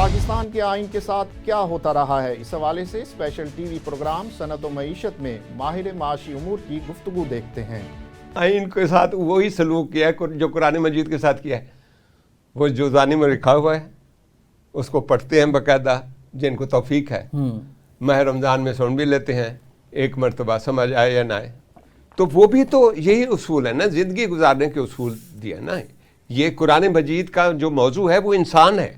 پاکستان کے آئین کے ساتھ کیا ہوتا رہا ہے، اس حوالے سے اسپیشل ٹی وی پروگرام صنعت و معیشت میں ماہر معاشی امور کی گفتگو دیکھتے ہیں۔ آئین کے ساتھ وہی سلوک کیا ہے جو قرآن مجید کے ساتھ کیا ہے، وہ جو زانی میں لکھا ہوا ہے اس کو پڑھتے ہیں باقاعدہ، جن کو توفیق ہے ماہ رمضان میں سن بھی لیتے ہیں، ایک مرتبہ سمجھ آئے یا نہ آئے، تو وہ بھی تو یہی اصول ہے نا، زندگی گزارنے کے اصول دیا نا۔ یہ قرآن مجید کا جو موضوع ہے وہ انسان ہے،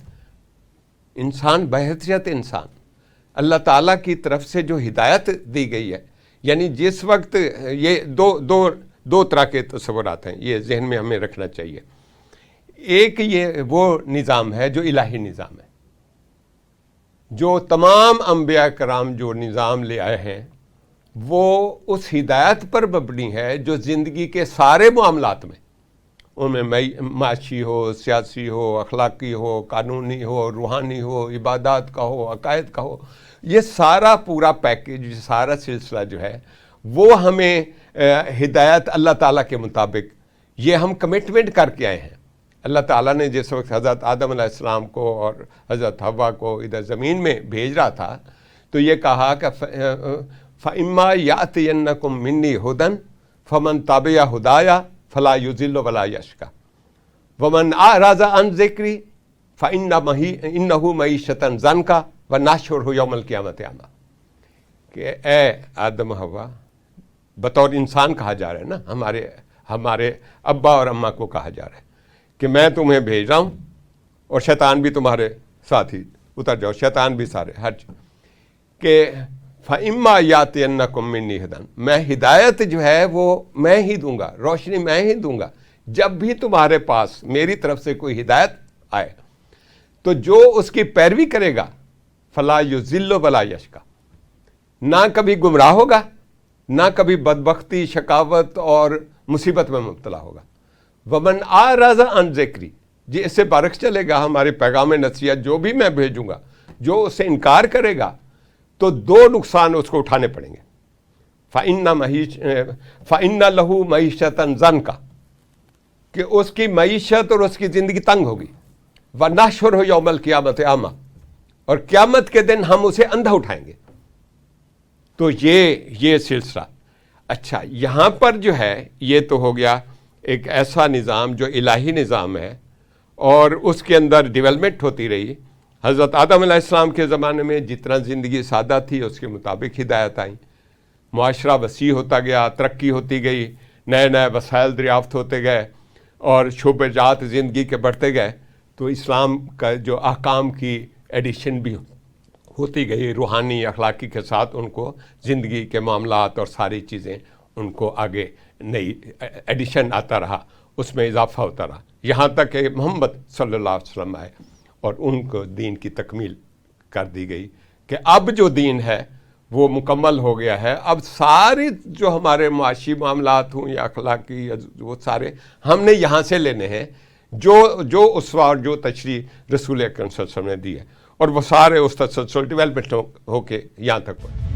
انسان بحیثیت انسان، اللہ تعالیٰ کی طرف سے جو ہدایت دی گئی ہے۔ یعنی جس وقت یہ دو طرح کے تصورات ہیں، یہ ذہن میں ہمیں رکھنا چاہیے۔ ایک یہ وہ نظام ہے جو الہی نظام ہے، جو تمام انبیاء کرام جو نظام لے آئے ہیں وہ اس ہدایت پر مبنی ہے جو زندگی کے سارے معاملات میں، ان میں معاشی ہو، سیاسی ہو، اخلاقی ہو، قانونی ہو، روحانی ہو، عبادات کا ہو، عقائد کا ہو، یہ سارا پورا پیکیج، سارا سلسلہ جو ہے وہ ہمیں ہدایت اللہ تعالیٰ کے مطابق یہ ہم کمٹمنٹ کر کے آئے ہیں۔ اللہ تعالیٰ نے جس وقت حضرت آدم علیہ السلام کو اور حضرت حوا کو ادھر زمین میں بھیج رہا تھا تو یہ کہا کہ فَإِمَّا يَأْتِيَنَّكُم مِّنِّي هُدًى فَمَن تَبِعَ هُدَايَ فَلَا يُضِلُّ وَلَا يَشْقَى وَمَنْ أَعْرَضَ عَن ذِكْرِي فَإِنَّهُ مَعِيشَةً ضَنكًا وَنَحْشُرُهُ يَوْمَ الْقِيَامَةِ أَعْمَىٰ کہ اے آدم حوا، بطور انسان کہا جا رہا ہے نا، ہمارے ابا اور اماں کو کہا جا رہا ہے کہ میں تمہیں بھیج رہا ہوں، اور شیطان بھی تمہارے ساتھ ہی اتر جاؤ، شیطان بھی سارے ہر چیز، کہ فَإِمَّا يَأْتِيَنَّكُم مِّنِّي هُدًى، میں ہدایت جو ہے وہ میں ہی دوں گا، روشنی میں ہی دوں گا۔ جب بھی تمہارے پاس میری طرف سے کوئی ہدایت آئے تو جو اس کی پیروی کرے گا فَلَا يُضِلُّ وَلَا يَشْقَى، نہ کبھی گمراہ ہوگا، نہ کبھی بدبختی، شقاوت اور مصیبت میں مبتلا ہوگا۔ وَمَنْ أَعْرَضَ عَن ذِكْرِي، جی اس سے برعکس چلے گا، ہمارے پیغام نصیحت جو بھی میں بھیجوں گا، جو اس سے انکار کرے گا تو دو نقصان اس کو اٹھانے پڑیں گے۔ فَإِنَّ لَهُ مَعِيشَةً ضَنكًا، کہ اس کی معیشت اور اس کی زندگی تنگ ہوگی۔ وَنَحْشُرُهُ يَوْمَ الْقِيَامَةِ أَعْمَىٰ، اور قیامت کے دن ہم اسے اندھا اٹھائیں گے۔ تو یہ سلسلہ، اچھا یہاں پر جو ہے یہ تو ہو گیا ایک ایسا نظام جو الہی نظام ہے، اور اس کے اندر ڈیولپمنٹ ہوتی رہی۔ حضرت آدم علیہ السلام کے زمانے میں جتنا زندگی سادہ تھی اس کے مطابق ہدایت آئیں، معاشرہ وسیع ہوتا گیا، ترقی ہوتی گئی، نئے نئے وسائل دریافت ہوتے گئے اور شعبہ جات زندگی کے بڑھتے گئے، تو اسلام کا جو احکام کی ایڈیشن بھی ہوتی گئی، روحانی اخلاقی کے ساتھ ان کو زندگی کے معاملات اور ساری چیزیں ان کو آگے نئی ایڈیشن آتا رہا، اس میں اضافہ ہوتا رہا، یہاں تک کہ محمد صلی اللہ علیہ وسلم آئے اور ان کو دین کی تکمیل کر دی گئی کہ اب جو دین ہے وہ مکمل ہو گیا ہے۔ اب سارے جو ہمارے معاشی معاملات ہوں یا اخلاقی، وہ سارے ہم نے یہاں سے لینے ہیں، جو اسوہ اور جو تشریح رسول اکرم صلی اللہ علیہ وسلم نے دی ہے، اور وہ سارے اس تسلسل ڈیولپمنٹ ہو کے یہاں تک پہنچے۔